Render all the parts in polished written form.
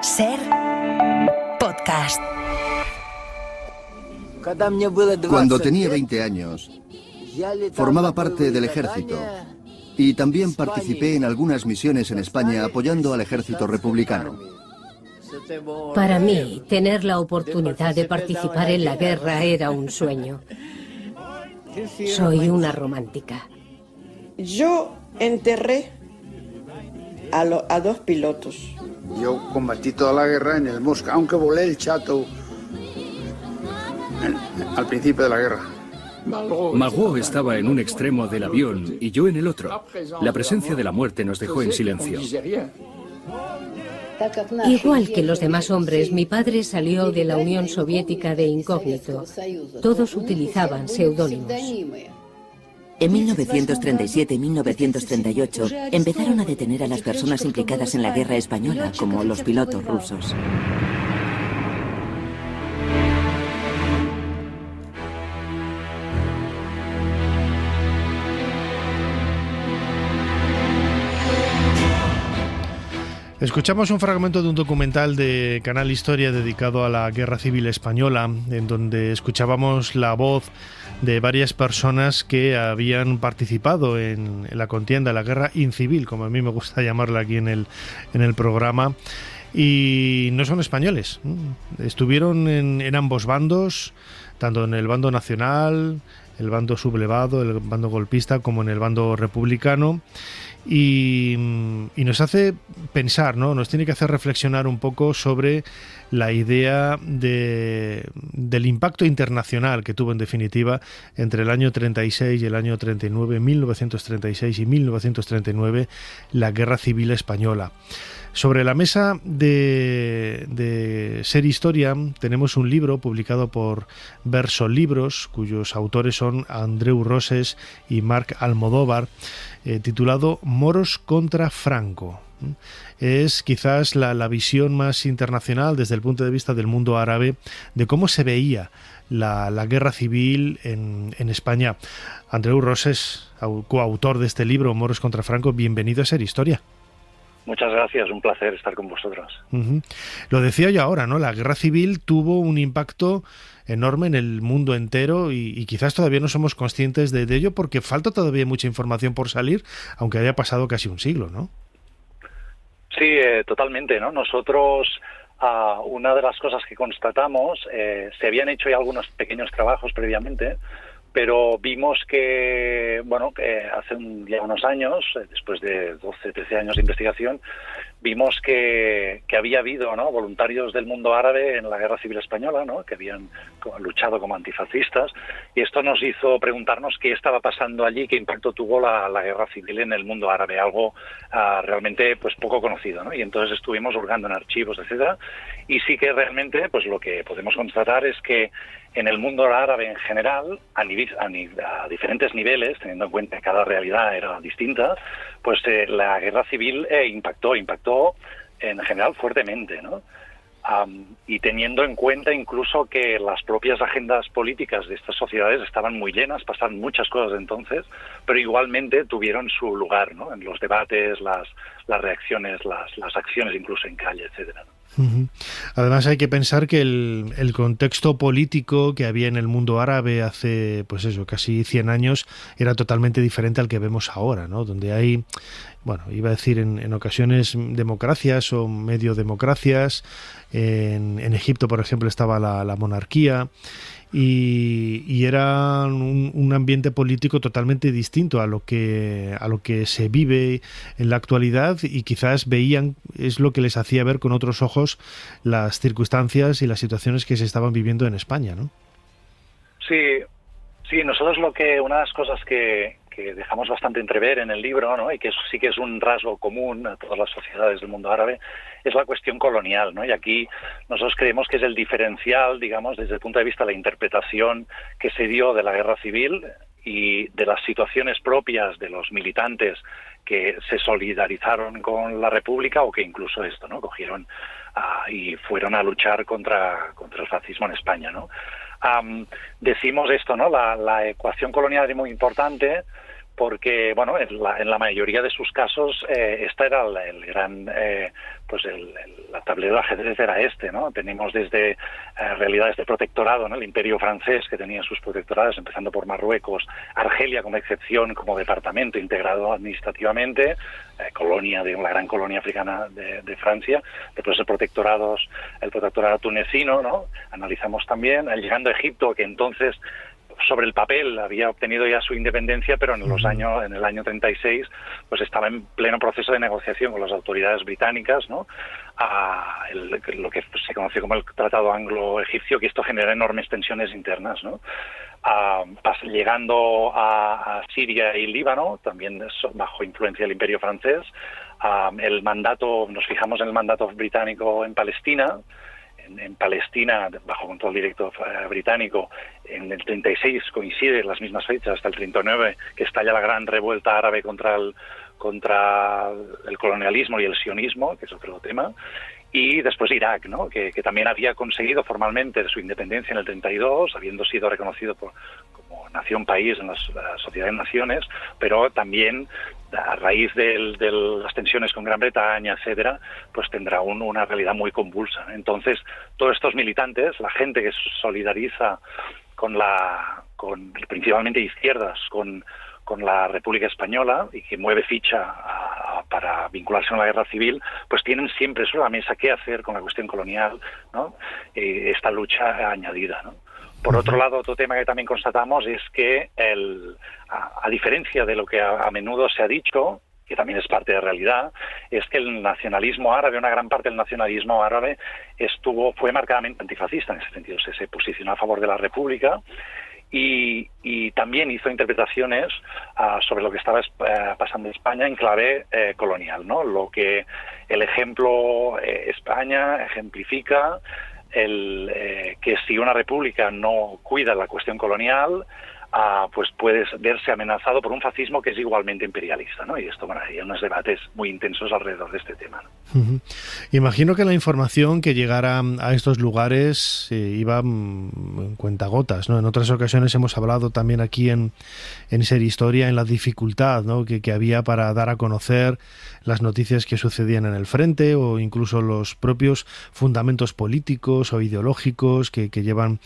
Ser podcast. Cuando tenía 20 años, formaba parte del ejército y también participé en algunas misiones en España apoyando al ejército republicano. Para mí, tener la oportunidad de participar en la guerra era un sueño. Soy una romántica. Yo enterré a dos pilotos. Yo combatí toda la guerra en el Mosca, aunque volé el Chateau al principio de la guerra. Margot estaba en un extremo del avión y yo en el otro. La presencia de la muerte nos dejó en silencio. Igual que los demás hombres, mi padre salió de la Unión Soviética de incógnito. Todos utilizaban seudónimos. En 1937 y 1938 empezaron a detener a las personas implicadas en la guerra española, como los pilotos rusos. Escuchamos un fragmento de un documental de Canal Historia dedicado a la Guerra Civil Española, en donde escuchábamos la voz de varias personas que habían participado en la contienda, la guerra incivil, como a mí me gusta llamarla aquí en el programa, y no son españoles. Estuvieron en ambos bandos, tanto en el bando nacional, el bando sublevado, el bando golpista, como en el bando republicano. Y nos hace pensar, ¿no? Nos tiene que hacer reflexionar un poco sobre la idea del impacto internacional que tuvo en definitiva entre el año 36 y el año 39, 1936 y 1939, la Guerra Civil Española. Sobre la mesa de Ser Historia tenemos un libro publicado por Verso Libros, cuyos autores son Andreu Roses y Marc Almodóvar, titulado Moros contra Franco. Es quizás la visión más internacional desde el punto de vista del mundo árabe de cómo se veía la guerra civil en España. Andreu Roses, coautor de este libro, Moros contra Franco, bienvenido a Ser Historia. Muchas gracias, un placer estar con vosotros. Lo decía yo ahora, ¿no? La guerra civil tuvo un impacto enorme en el mundo entero y quizás todavía no somos conscientes de ello porque falta todavía mucha información por salir, aunque haya pasado casi un siglo, ¿no? Sí, totalmente, ¿no? Nosotros, una de las cosas que constatamos, se habían hecho ya algunos pequeños trabajos previamente, pero vimos que, que hace ya unos años, después de 12, 13 años de investigación, vimos que había habido, ¿no?, voluntarios del mundo árabe en la Guerra Civil Española, ¿no?, que habían luchado como antifascistas, y esto nos hizo preguntarnos qué estaba pasando allí, qué impacto tuvo la Guerra Civil en el mundo árabe, algo realmente pues poco conocido, ¿no? Y entonces estuvimos hurgando en archivos, etcétera, y sí que realmente pues lo que podemos constatar es que en el mundo árabe en general, a diferentes niveles, teniendo en cuenta que cada realidad era distinta, pues la guerra civil impactó en general fuertemente, ¿no? Y teniendo en cuenta incluso que las propias agendas políticas de estas sociedades estaban muy llenas, pasaron muchas cosas entonces, pero igualmente tuvieron su lugar, ¿no?, en los debates, las reacciones, las acciones incluso en calle, etcétera, ¿no? Además hay que pensar que el contexto político que había en el mundo árabe hace, pues eso, casi 100 años era totalmente diferente al que vemos ahora, ¿no? Donde hay, iba a decir en ocasiones democracias o medio democracias. En Egipto, por ejemplo, estaba la monarquía y era un ambiente político totalmente distinto a lo que se vive en la actualidad, y quizás veían, es lo que les hacía ver con otros ojos las circunstancias y las situaciones que se estaban viviendo en España, ¿no? Sí, nosotros una de las cosas que dejamos bastante entrever en el libro, ¿no?, y que sí que es un rasgo común a todas las sociedades del mundo árabe, es la cuestión colonial, ¿no? Y aquí nosotros creemos que es el diferencial, digamos, desde el punto de vista de la interpretación que se dio de la guerra civil y de las situaciones propias de los militantes que se solidarizaron con la República o que incluso esto, ¿no?, cogieron y fueron a luchar contra el fascismo en España, ¿no? Decimos esto, ¿no? La ecuación colonial es muy importante porque, bueno, en la mayoría de sus casos esta era el gran, pues el tablero de ajedrez era ¿no? Tenemos desde realidades de protectorado, ¿no? El Imperio francés, que tenía sus protectorados, empezando por Marruecos, Argelia como excepción, como departamento integrado administrativamente, colonia, la gran colonia africana de Francia, después el protectorado tunecino, ¿no? Analizamos también, llegando a Egipto, que entonces sobre el papel había obtenido ya su independencia, pero en el año 36 pues estaba en pleno proceso de negociación con las autoridades británicas, ¿no? Lo que se conoce como el Tratado Anglo-Egipcio, que esto genera enormes tensiones internas, ¿no? Llegando a Siria y Líbano, también bajo influencia del Imperio francés, nos fijamos en el mandato británico en Palestina. En Palestina, bajo control directo británico, en el 36 coinciden las mismas fechas, hasta el 39, que estalla la gran revuelta árabe contra el colonialismo y el sionismo, que es otro tema, y después Irak, ¿no? que también había conseguido formalmente su independencia en el 32, habiendo sido reconocido como nación-país en la Sociedad de Naciones, pero también a raíz de las tensiones con Gran Bretaña, etcétera, pues tendrá una realidad muy convulsa. Entonces, todos estos militantes, la gente que se solidariza principalmente izquierdas, con la República Española y que mueve ficha para vincularse con la guerra civil, pues tienen siempre sobre la mesa qué hacer con la cuestión colonial, ¿no? Esta lucha añadida, ¿no? Por otro lado, otro tema que también constatamos es que, a diferencia de lo que a menudo se ha dicho, que también es parte de realidad, es que el nacionalismo árabe, una gran parte del nacionalismo árabe, fue marcadamente antifascista en ese sentido. Se posicionó a favor de la República y también hizo interpretaciones sobre lo que estaba pasando en España en clave colonial, ¿no? Lo que el ejemplo España ejemplifica que si una república no cuida la cuestión colonial, pues puede verse amenazado por un fascismo que es igualmente imperialista, ¿no? Y esto, bueno, hay unos debates muy intensos alrededor de este tema, ¿no? Imagino que la información que llegara a estos lugares iba en cuentagotas, ¿no? En otras ocasiones hemos hablado también aquí en Ser Historia en la dificultad, ¿no? que había para dar a conocer las noticias que sucedían en el frente o incluso los propios fundamentos políticos o ideológicos que llevan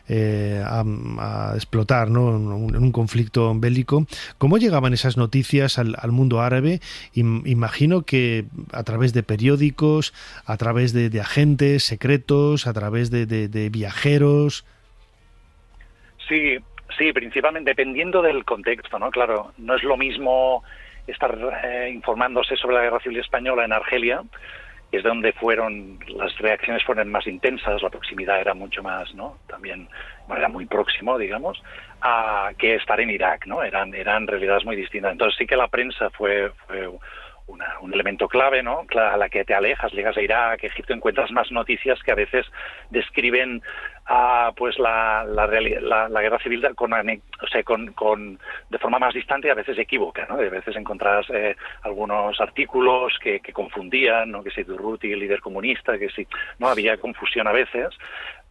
a explotar, ¿no? En un conflicto bélico. ¿Cómo llegaban esas noticias al mundo árabe? Imagino que a través de periódicos, a través de agentes secretos, a través de viajeros. Sí, principalmente dependiendo del contexto, ¿no? Claro, no es lo mismo estar informándose sobre la Guerra Civil Española en Argelia, que es donde las reacciones fueron más intensas, la proximidad era mucho más, ¿no? También, bueno, era muy próximo, digamos, que estar en Irak, ¿no? Eran realidades muy distintas. Entonces sí que la prensa fue un elemento clave, ¿no? A la que te alejas, llegas a Irak, Egipto, encuentras más noticias que a veces describen pues la guerra civil de forma más distante y a veces equívoca, ¿no? A veces encontrás algunos artículos que confundían, ¿no? Que si Durruti, el líder comunista, que si no había confusión a veces.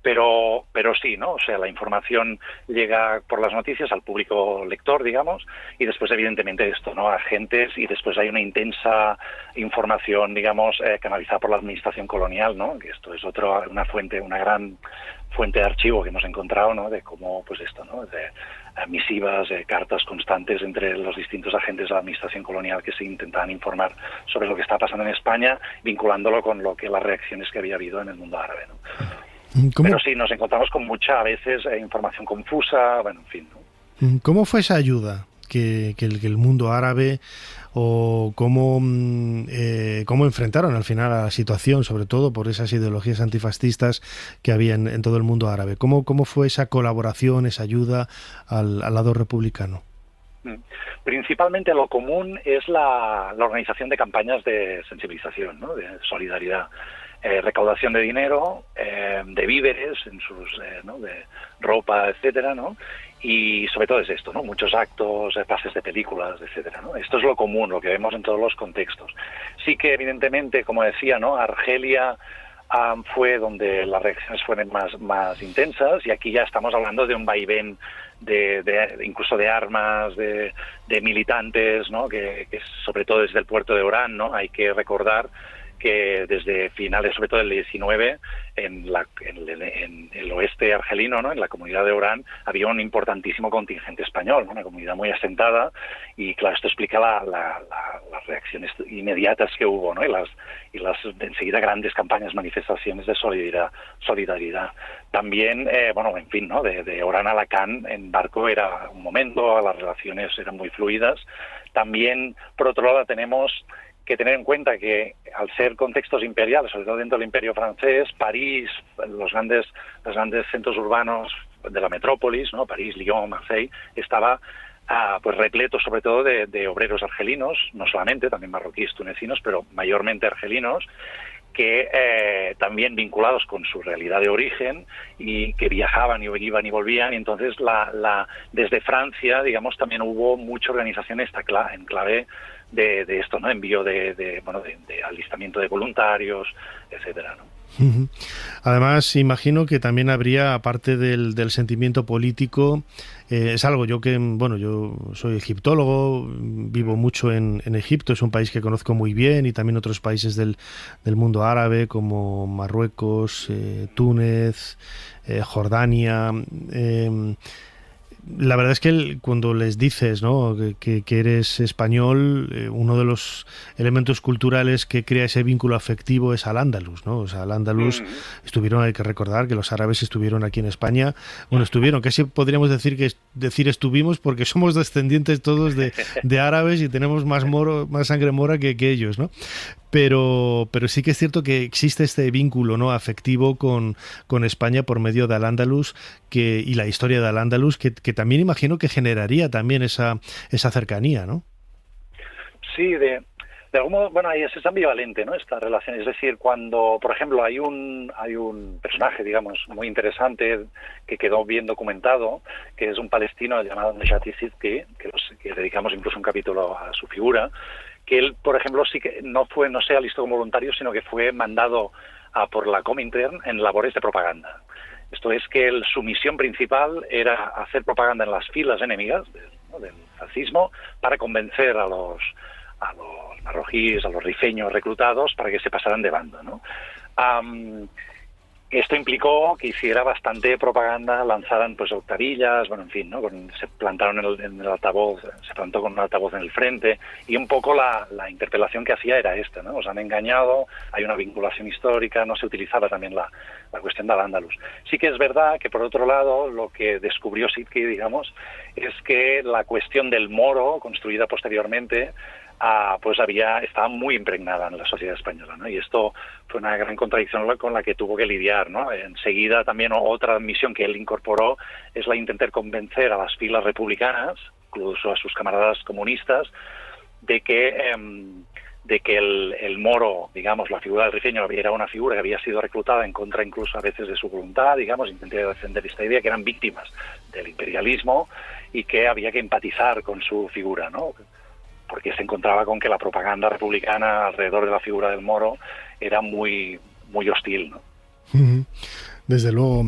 Pero sí, ¿no? O sea, la información llega por las noticias al público lector, digamos, y después, evidentemente, esto, ¿no? Agentes, y después hay una intensa información, digamos, canalizada por la administración colonial, ¿no? Que esto es una gran fuente de archivo que hemos encontrado, ¿no? De cómo, pues esto, ¿no? De misivas, cartas constantes entre los distintos agentes de la administración colonial que se intentaban informar sobre lo que está pasando en España, vinculándolo con las reacciones que había habido en el mundo árabe, ¿no? ¿Cómo? Pero sí, nos encontramos con mucha, a veces, información confusa, bueno, en fin, ¿no? ¿Cómo fue esa ayuda que el mundo árabe o cómo enfrentaron al final a la situación, sobre todo por esas ideologías antifascistas que había en todo el mundo árabe? ¿Cómo fue esa colaboración, esa ayuda al lado republicano? Principalmente lo común es la organización de campañas de sensibilización, ¿no? De solidaridad. Recaudación de dinero, de víveres, ¿no? De ropa, etcétera, ¿no? Y sobre todo es esto, ¿no? Muchos actos, pases de películas, etcétera, ¿no? Esto es lo común, lo que vemos en todos los contextos. Sí que evidentemente, como decía, ¿no? Argelia fue donde las reacciones fueron más intensas, y aquí ya estamos hablando de un vaivén incluso de armas, de militantes, ¿no? que sobre todo desde el puerto de Orán, ¿no? Hay que recordar que desde finales, sobre todo del 19, en el oeste argelino, ¿no? En la comunidad de Orán, había un importantísimo contingente español, ¿no? Una comunidad muy asentada, y claro, esto explica las reacciones inmediatas que hubo, ¿no? Y las enseguida grandes campañas, manifestaciones de solidaridad. También, en fin, ¿no? De Orán a Alacant en barco era un momento, las relaciones eran muy fluidas. También, por otro lado, tenemos que tener en cuenta que al ser contextos imperiales, sobre todo dentro del Imperio francés, París, los grandes centros urbanos de la metrópolis, ¿no? París, Lyon, Marseille, estaba pues repleto sobre todo de obreros argelinos, no solamente, también marroquíes, tunecinos, pero mayormente argelinos, que también vinculados con su realidad de origen y que viajaban y iban y volvían, y entonces desde Francia, digamos, también hubo mucha organización en clave de esto, ¿no? Envío de alistamiento de voluntarios, etcétera, ¿no? Además, imagino que también habría, aparte del sentimiento político, es algo yo soy egiptólogo, vivo mucho en Egipto, es un país que conozco muy bien, y también otros países del mundo árabe como Marruecos, Túnez, Jordania. La verdad es que cuando les dices, ¿no?, que eres español, uno de los elementos culturales que crea ese vínculo afectivo es Al-Ándalus, ¿no? O sea, Al-Ándalus hay que recordar que los árabes estuvieron aquí en España. Bueno, casi podríamos decir estuvimos, porque somos descendientes todos de árabes y tenemos más sangre mora que ellos, ¿no? Pero sí que es cierto que existe este vínculo, ¿no?, afectivo con España por medio de Al-Ándalus y la historia de Al-Ándalus, que también imagino que generaría también esa cercanía, ¿no? Sí, de algún modo, es ambivalente, ¿no?, esta relación. Es decir, cuando, por ejemplo, hay un personaje, digamos, muy interesante que quedó bien documentado, que es un palestino llamado Nejati Sidki, que dedicamos incluso un capítulo a su figura, que él, por ejemplo, sí que no se alistó como voluntario, sino que fue mandado por la Comintern en labores de propaganda. Esto es que su misión principal era hacer propaganda en las filas enemigas del fascismo para convencer a los marroquíes, a los rifeños reclutados para que se pasaran de bando, ¿no? Esto implicó que hiciera bastante propaganda, lanzaran pues octavillas, en fin, ¿no? Se plantaron en el altavoz, se plantó con un altavoz en el frente, y un poco la interpelación que hacía era esta, ¿no? Os han engañado, hay una vinculación histórica, no se utilizaba también la cuestión del Al-Ándalus. Sí que es verdad que, por otro lado, lo que descubrió Sidki, digamos, es que la cuestión del moro, construida posteriormente, estaba muy impregnada en la sociedad española, ¿no? Y esto fue una gran contradicción con la que tuvo que lidiar, ¿no? Enseguida también otra misión que él incorporó es la de intentar convencer a las filas republicanas, incluso a sus camaradas comunistas, de que el moro, digamos, la figura del rifeño, era una figura que había sido reclutada en contra incluso a veces de su voluntad, digamos, intenté defender esta idea, que eran víctimas del imperialismo y que había que empatizar con su figura, ¿no? Porque se encontraba con que la propaganda republicana alrededor de la figura del moro era muy, muy hostil, ¿no? Desde luego, a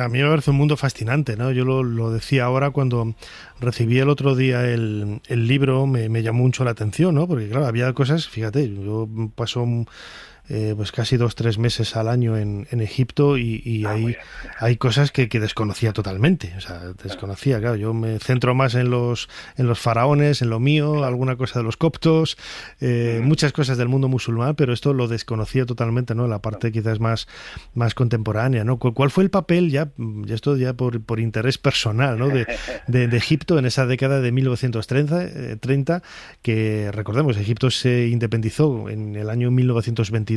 mí me parece un mundo fascinante, ¿no? Yo lo decía ahora cuando recibí el otro día el libro, me llamó mucho la atención, ¿no? Porque claro, había cosas, fíjate, yo paso pues casi 2-3 meses al año en Egipto y hay cosas que desconocía totalmente, o sea, desconocía, claro, yo me centro más en los faraones, en lo mío, alguna cosa de los coptos, muchas cosas del mundo musulmán, pero esto lo desconocía totalmente, ¿no? La parte quizás más contemporánea, ¿no? ¿Cuál fue el papel, ya esto ya por interés personal, ¿no? de Egipto en esa década de 1930, que recordemos, Egipto se independizó en el año 1922,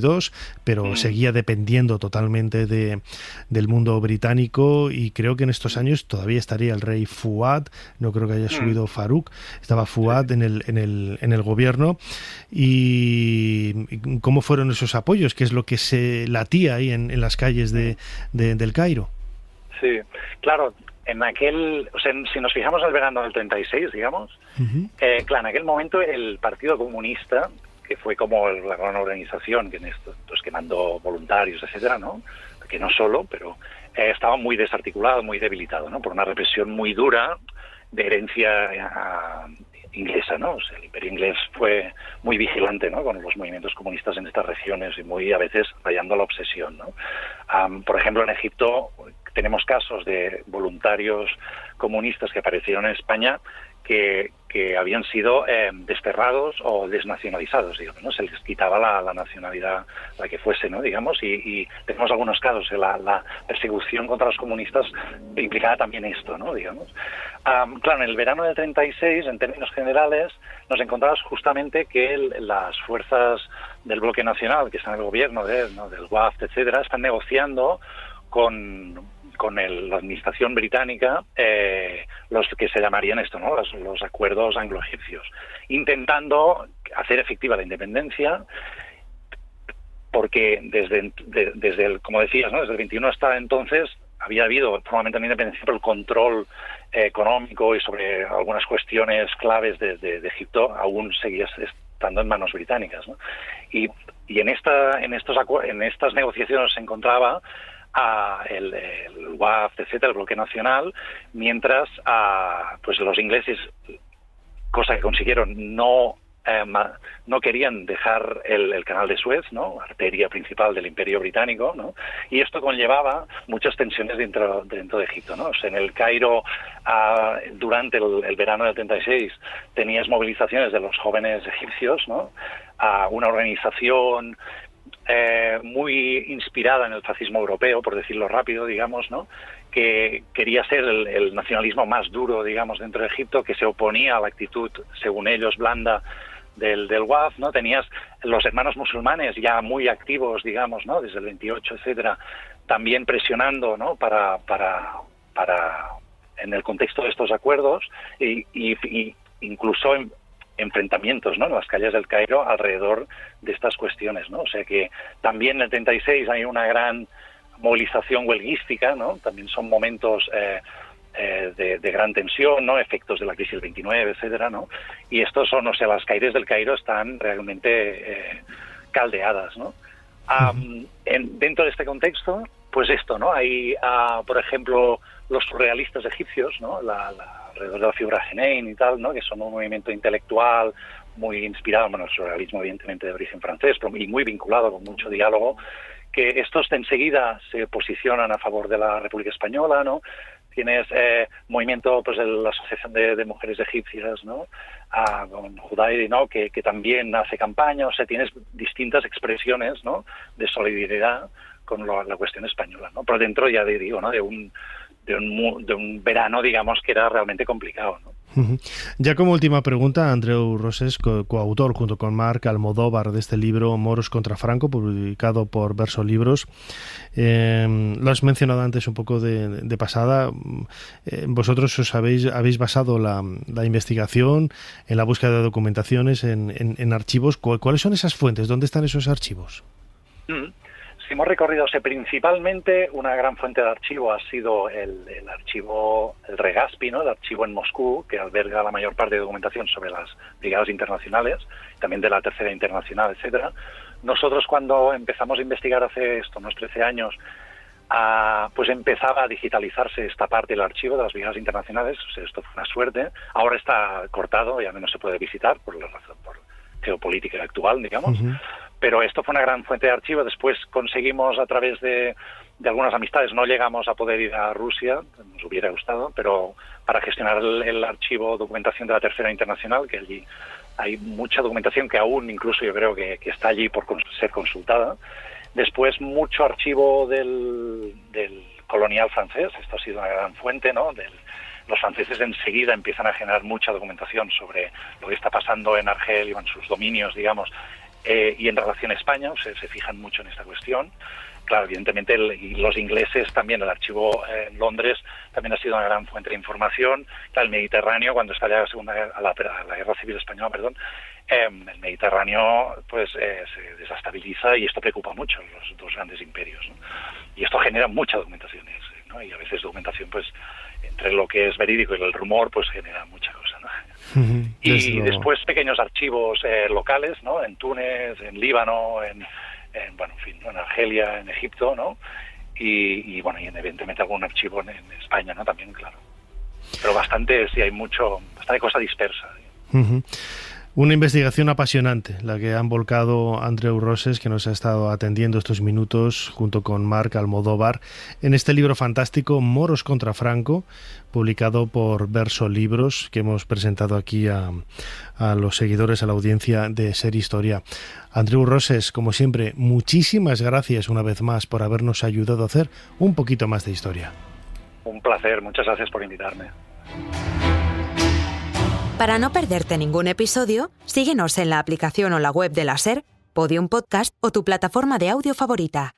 pero seguía dependiendo totalmente del mundo británico, y creo que en estos años todavía estaría el rey Fuad, no creo que haya subido Farouk, estaba Fuad en el gobierno. ¿Y cómo fueron esos apoyos? ¿Qué es lo que se latía ahí en las calles del Cairo? Sí, claro. Si nos fijamos en el verano del 36, digamos, claro, en aquel momento el Partido Comunista, que fue como la gran organización que mandó voluntarios, etcétera, ¿no? Que no solo, pero estaba muy desarticulado, muy debilitado, ¿no? Por una represión muy dura de herencia inglesa, ¿no? O sea, el Imperio inglés fue muy vigilante, ¿no? Con los movimientos comunistas en estas regiones y muy a veces rayando la obsesión, ¿no? Por ejemplo, en Egipto tenemos casos de voluntarios comunistas que aparecieron en España que habían sido desterrados o desnacionalizados, digamos, ¿no? Se les quitaba la nacionalidad, la que fuese, ¿no? Digamos, y tenemos algunos casos en la persecución contra los comunistas implicaba también esto, ¿no? Digamos. Claro, en el verano del 36, en términos generales, nos encontramos justamente que las fuerzas del bloque nacional, que están en el gobierno del WAFD, etcétera, están negociando con la administración británica los que se llamarían esto, ¿no? Los acuerdos anglo-egipcios, intentando hacer efectiva la independencia, porque desde el, como decías, ¿no? Desde el 21 hasta entonces había habido formalmente una independencia, pero el control económico y sobre algunas cuestiones claves de Egipto aún seguía estando en manos británicas, ¿no? Y en estas negociaciones se encontraba el WAFD, etcétera, el bloque nacional, mientras pues los ingleses, cosa que consiguieron, no querían dejar el canal de Suez, ¿no? Arteria principal del Imperio británico, ¿no? Y esto conllevaba muchas tensiones dentro de Egipto, ¿no? O sea, en el Cairo, durante el verano del 36, tenías movilizaciones de los jóvenes egipcios, ¿no? Una organización muy inspirada en el fascismo europeo, por decirlo rápido, digamos, ¿no? Que quería ser el nacionalismo más duro, digamos, dentro de Egipto, que se oponía a la actitud, según ellos, blanda del WAFD, ¿no? Tenías los hermanos musulmanes ya muy activos, digamos, ¿no? Desde el 28, etcétera, también presionando, ¿no? Para en el contexto de estos acuerdos y incluso enfrentamientos, ¿no? En las calles del Cairo alrededor de estas cuestiones, ¿no? O sea que también en el 36 hay una gran movilización huelguística, ¿no? También son momentos de gran tensión, ¿no? Efectos de la crisis del 29, etcétera, ¿no? Y estos son, o sea, las calles del Cairo están realmente caldeadas, ¿no? Dentro de este contexto, pues esto, ¿no? Hay, por ejemplo, los surrealistas egipcios, ¿no? Alrededor de la figura Genein y tal, ¿no? Que son un movimiento intelectual muy inspirado, bueno, el surrealismo evidentemente de origen francés, pero y muy vinculado con mucho diálogo, que estos enseguida se posicionan a favor de la República Española, ¿no? Tienes movimiento, pues, de la Asociación de Mujeres Egipcias, ¿no? Con Judairi, ¿no? Que también hace campaña, o sea, tienes distintas expresiones, ¿no? De solidaridad con la cuestión española, ¿no? Pero dentro, ya digo, ¿no? De un verano, digamos, que era realmente complicado, ¿no? Ya como última pregunta, Andreu Rosés, coautor junto con Marc Almodóvar de este libro Moros contra Franco, publicado por Verso Libros. Lo has mencionado antes un poco de pasada. Vosotros habéis basado la investigación en la búsqueda de documentaciones, en archivos. ¿Cuáles son esas fuentes? ¿Dónde están esos archivos? Hemos recorrido, principalmente una gran fuente de archivo ha sido el archivo, el Regaspi, ¿no? El archivo en Moscú, que alberga la mayor parte de documentación sobre las brigadas internacionales, también de la Tercera Internacional, etcétera. Nosotros, cuando empezamos a investigar hace unos 13 años, pues empezaba a digitalizarse esta parte del archivo de las brigadas internacionales. O sea, esto fue una suerte. Ahora está cortado, ya no se puede visitar por la razón, por geopolítica actual, digamos. Pero esto fue una gran fuente de archivo. Después conseguimos, a través de algunas amistades, no llegamos a poder ir a Rusia, nos hubiera gustado, pero para gestionar el archivo documentación de la Tercera Internacional, que allí hay mucha documentación que aún incluso yo creo que está allí por ser consultada. Después mucho archivo del colonial francés, esto ha sido una gran fuente, ¿no? Los franceses enseguida empiezan a generar mucha documentación sobre lo que está pasando en Argel y en sus dominios, digamos, y en relación a España, o sea, se fijan mucho en esta cuestión. Claro, evidentemente, y los ingleses también, el archivo en Londres también ha sido una gran fuente de información. Claro, el Mediterráneo, cuando estalla la Guerra Civil Española, el Mediterráneo pues se desestabiliza y esto preocupa mucho a los dos grandes imperios, ¿no? Y esto genera mucha documentación, ¿no? Y a veces documentación, pues, entre lo que es verídico y el rumor, pues genera mucha cosa, ¿no? Y después pequeños archivos locales, ¿no? En Túnez, en Líbano, en Argelia, en Egipto, ¿no? Y evidentemente algún archivo en España, ¿no? También, claro. Pero bastante cosa dispersa. Una investigación apasionante, la que han volcado Andreu Roses, que nos ha estado atendiendo estos minutos, junto con Marc Almodóvar, en este libro fantástico, Moros contra Franco, publicado por Verso Libros, que hemos presentado aquí a los seguidores, a la audiencia de Ser Historia. Andreu Roses, como siempre, muchísimas gracias una vez más por habernos ayudado a hacer un poquito más de historia. Un placer, muchas gracias por invitarme. Para no perderte ningún episodio, síguenos en la aplicación o la web de la SER, Podium Podcast o tu plataforma de audio favorita.